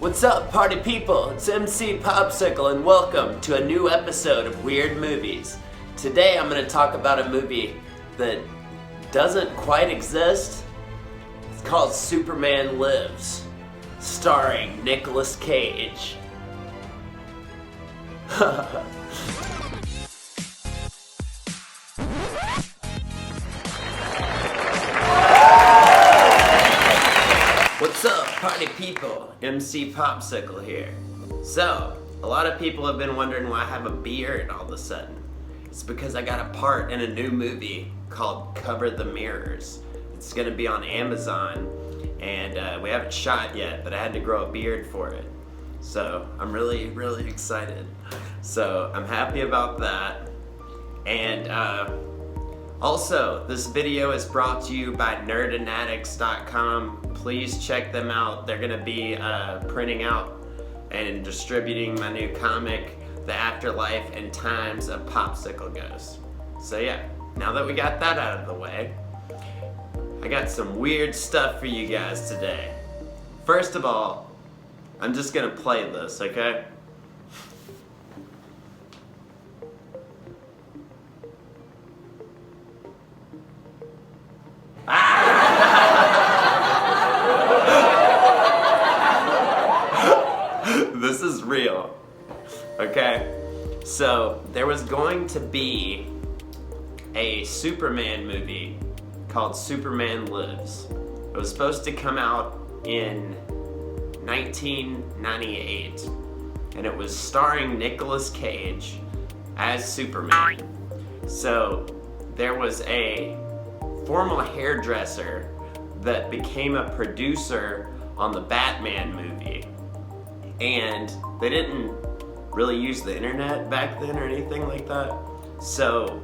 What's up, party people? It's MC Popsicle and welcome to a new episode of Weird Movies. Today I'm going to talk about a movie that doesn't quite exist. It's called Superman Lives, starring Nic Cage. What's up, party people? MC Popsicle here. So, a lot of people have been wondering why I have a beard all of a sudden. It's because I got a part in a new movie called Cover the Mirrors. It's gonna be on Amazon, and we haven't shot yet, but I had to grow a beard for it. So, I'm really, really excited. So, I'm happy about that. And also, this video is brought to you by nerdanaddicts.com. Please check them out. They're gonna be printing out and distributing my new comic, The Afterlife and Times of Popsicle Ghost. So yeah, now that we got that out of the way, I got some weird stuff for you guys today. First of all, I'm just gonna play this, okay? This is real, okay? So, there was going to be a Superman movie called Superman Lives. It was supposed to come out in 1998, and it was starring Nic Cage as Superman. So, there was a former hairdresser that became a producer on the Batman movie. And they didn't really use the internet back then or anything like that. So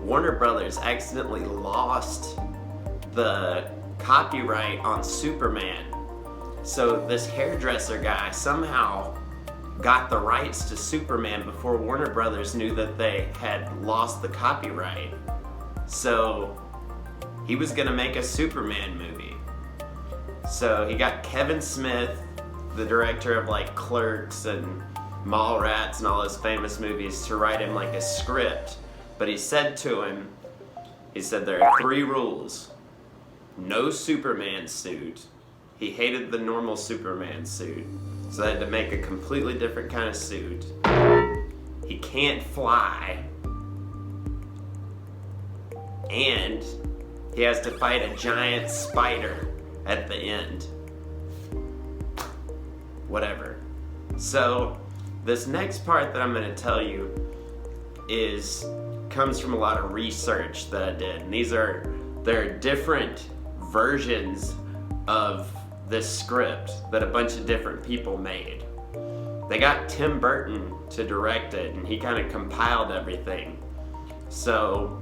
Warner Brothers accidentally lost the copyright on Superman. So this hairdresser guy somehow got the rights to Superman before Warner Brothers knew that they had lost the copyright. So he was gonna make a Superman movie. So he got Kevin Smith, the director of like Clerks and Mallrats and all those famous movies, to write him like a script. But he said to him, he said there are 3 rules. No Superman suit. He hated the normal Superman suit, so they had to make a completely different kind of suit. He can't fly. And he has to fight a giant spider at the end. Whatever. So this next part that I'm going to tell you comes from a lot of research that I did, and there are different versions of this script that a bunch of different people made. They got Tim Burton to direct it, and he kind of compiled everything. So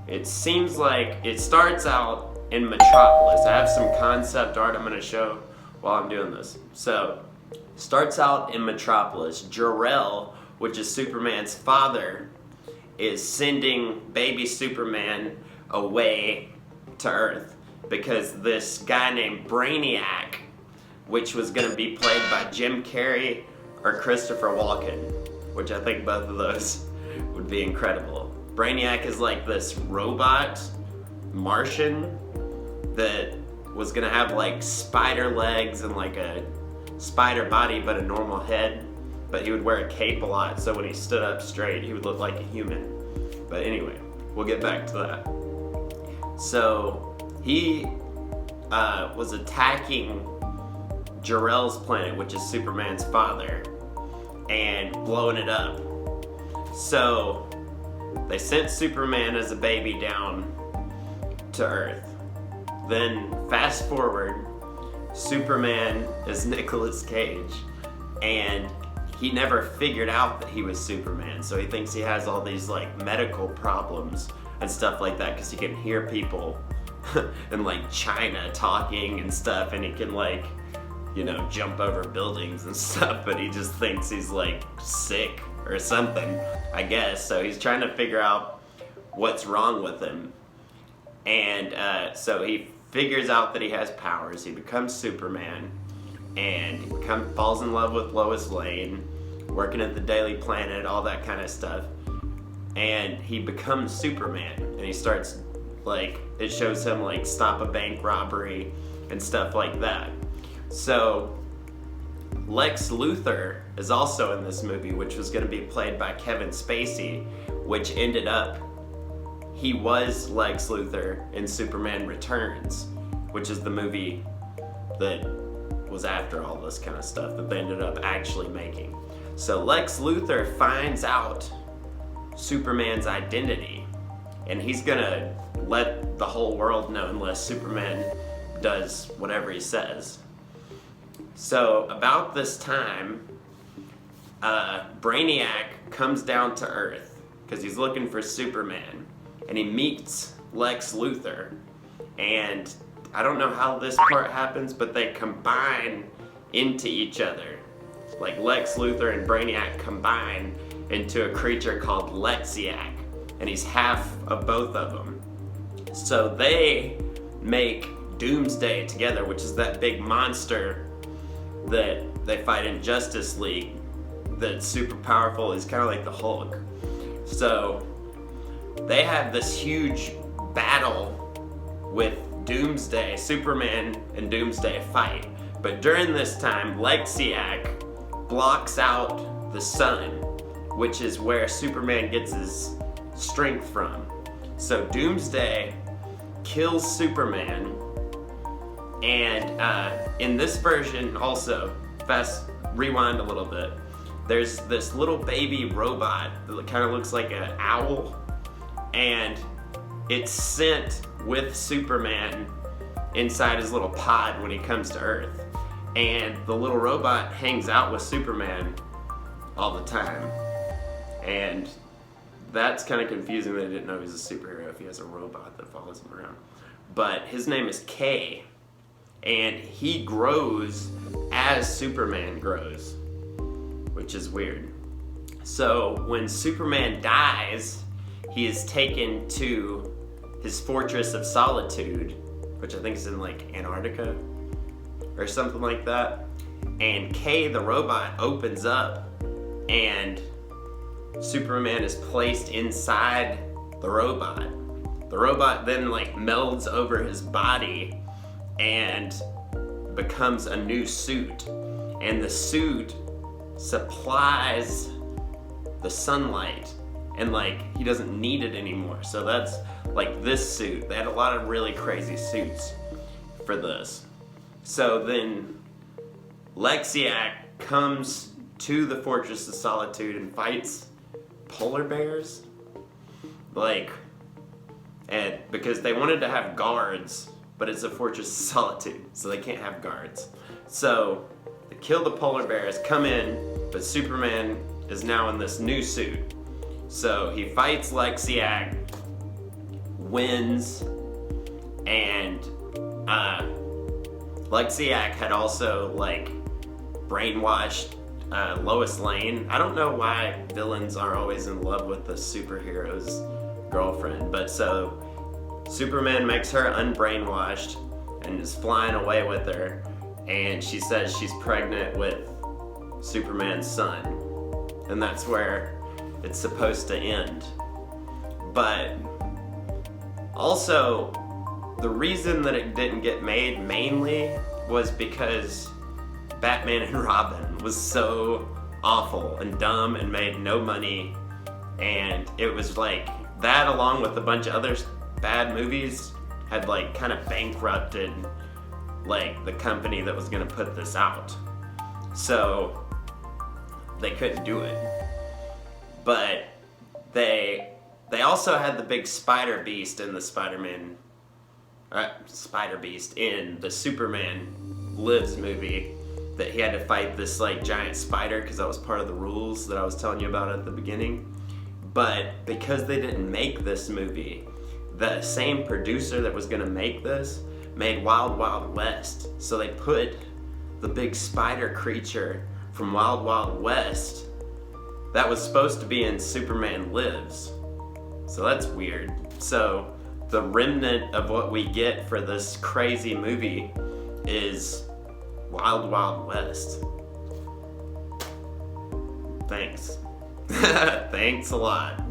it seems like it starts out in Metropolis. I have some concept art I'm going to show while I'm doing this. So, starts out in Metropolis. Jor-El, which is Superman's father, is sending baby Superman away to Earth because this guy named Brainiac, which was going to be played by Jim Carrey or Christopher Walken, which I think both of those would be incredible. Brainiac is like this robot Martian that was gonna have like spider legs and like a spider body but a normal head, but he would wear a cape a lot, so when he stood up straight he would look like a human. But anyway, we'll get back to that. So he was attacking Jor-El's planet, which is Superman's father, and blowing it up. So they sent Superman as a baby down to Earth. Then fast forward, Superman is Nic Cage, and he never figured out that he was Superman, so he thinks he has all these like medical problems and stuff like that because he can hear people in like China talking and stuff, and he can like, you know, jump over buildings and stuff, but he just thinks he's like sick or something, I guess. So he's trying to figure out what's wrong with him. And so he figures out that he has powers. He becomes Superman, and he falls in love with Lois Lane, working at the Daily Planet, all that kind of stuff. And he becomes Superman, and he starts, like, it shows him, like, stop a bank robbery and stuff like that. So Lex Luthor is also in this movie, which was going to be played by Kevin Spacey, which ended up, he was Lex Luthor in Superman Returns, which is the movie that was after all this kind of stuff that they ended up actually making. So Lex Luthor finds out Superman's identity, and he's gonna let the whole world know unless Superman does whatever he says. So about this time, Brainiac comes down to Earth because he's looking for Superman, and he meets Lex Luthor, and I don't know how this part happens, but they combine into each other. Like Lex Luthor and Brainiac combine into a creature called Lexiac, and he's half of both of them. So they make Doomsday together, which is that big monster that they fight in Justice League that's super powerful. He's kind of like the Hulk. So they have this huge battle with Doomsday. Superman and Doomsday fight. But during this time, Lexiac blocks out the sun, which is where Superman gets his strength from. So Doomsday kills Superman, and in this version also, rewind a little bit, there's this little baby robot that kind of looks like an owl, and it's sent with Superman inside his little pod when he comes to Earth. And the little robot hangs out with Superman all the time. And that's kind of confusing that I didn't know he's a superhero if he has a robot that follows him around. But his name is K, and he grows as Superman grows, which is weird. So when Superman dies, he is taken to his Fortress of Solitude, which I think is in like Antarctica or something like that. And K, the robot, opens up, and Superman is placed inside the robot. The robot then like melds over his body and becomes a new suit. And the suit supplies the sunlight, and like he doesn't need it anymore. So that's like this suit. They had a lot of really crazy suits for this. So then Lexiac comes to the Fortress of Solitude and fights polar bears, like, and because they wanted to have guards, but it's a Fortress of Solitude, so they can't have guards. So they kill the polar bears, come in, but Superman is now in this new suit. So he fights Lexiac, wins, and Lexiac had also like brainwashed Lois Lane. I don't know why villains are always in love with the superhero's girlfriend, but so Superman makes her unbrainwashed and is flying away with her, and she says she's pregnant with Superman's son, and that's where it's supposed to end. But also, the reason that it didn't get made mainly was because Batman and Robin was so awful and dumb and made no money, and it was like that, along with a bunch of other bad movies, had like kind of bankrupted like the company that was gonna put this out. So they couldn't do it. But they also had the big Spider Beast in the Spider Beast in the Superman Lives movie, that he had to fight this like giant spider because that was part of the rules that I was telling you about at the beginning. But because they didn't make this movie, the same producer that was gonna make this made Wild Wild West. So they put the big spider creature from Wild Wild West that was supposed to be in Superman Lives. So that's weird. So the remnant of what we get for this crazy movie is Wild Wild West. Thanks. Thanks a lot.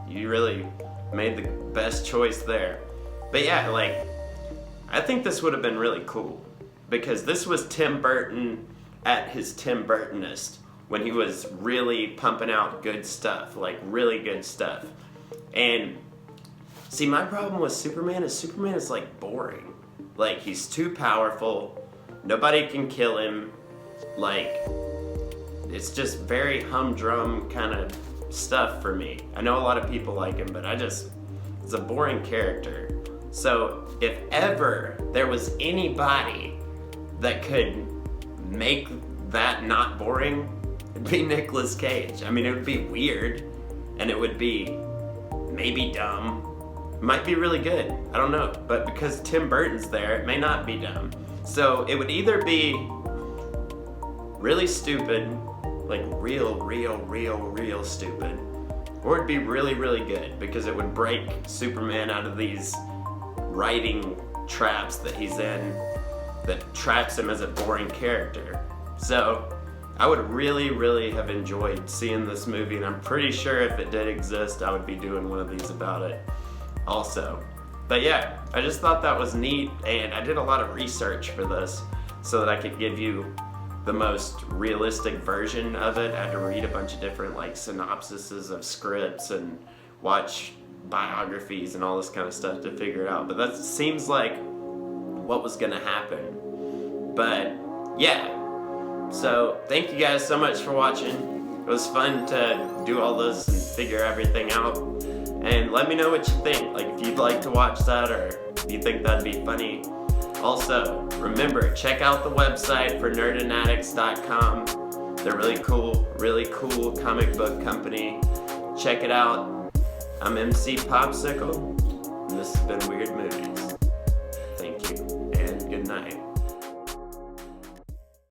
You really made the best choice there. But yeah, like, I think this would have been really cool because this was Tim Burton at his Tim Burtonist when he was really pumping out good stuff, like really good stuff. And see, my problem with Superman is like boring. Like, he's too powerful, nobody can kill him, like, it's just very humdrum kind of stuff for me. I know a lot of people like him, but it's a boring character. So if ever there was anybody that could make that not boring, it'd be Nicolas Cage. I mean, it would be weird, and it would be maybe dumb. It might be really good, I don't know. But because Tim Burton's there, it may not be dumb. So it would either be really stupid, like real stupid, or it'd be really, really good because it would break Superman out of these writing traps that he's in that traps him as a boring character. So I would really, really have enjoyed seeing this movie, and I'm pretty sure if it did exist, I would be doing one of these about it also. But yeah, I just thought that was neat, and I did a lot of research for this so that I could give you the most realistic version of it. I had to read a bunch of different like synopsises of scripts and watch biographies and all this kind of stuff to figure it out. But that seems like what was gonna happen. But yeah, so thank you guys so much for watching. It was fun to do all this and figure everything out. And let me know what you think, like if you'd like to watch that or if you think that'd be funny. Also, remember, check out the website for nerdandaddicts.com. They're really cool comic book company. Check it out. I'm MC Popsicle, and this has been Weird Movies. Thank you, and good night.